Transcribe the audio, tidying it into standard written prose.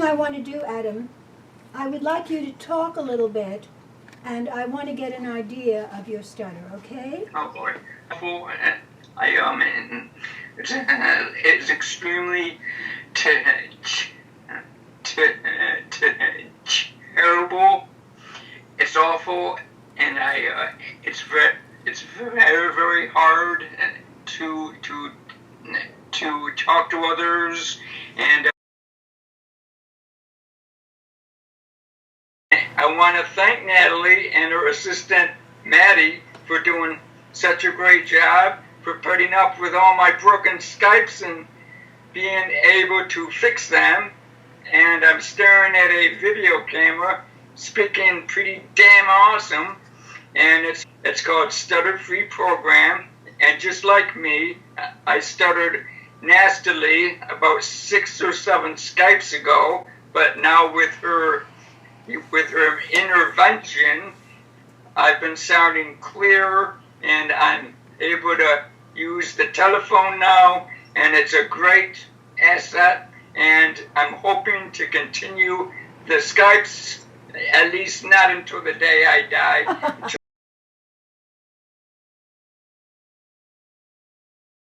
I want to do, Adam, I would like you to talk a little bit, and I want to get an idea of your stutter, okay? Oh boy. Well, it's extremely terrible. It's awful, and it's very hard to talk to others, and I want to thank Natalie and her assistant Maddie for doing such a great job, for putting up with all my broken Skypes and being able to fix them. And I'm staring at a video camera, speaking pretty damn awesome, and it's called Stutter Free Program. And just like me, I stuttered nastily about 6 or 7 Skypes ago, but now with her intervention, I've been sounding clear, and I'm able to use the telephone now, and it's a great asset, and I'm hoping to continue the Skypes, at least not until the day I die.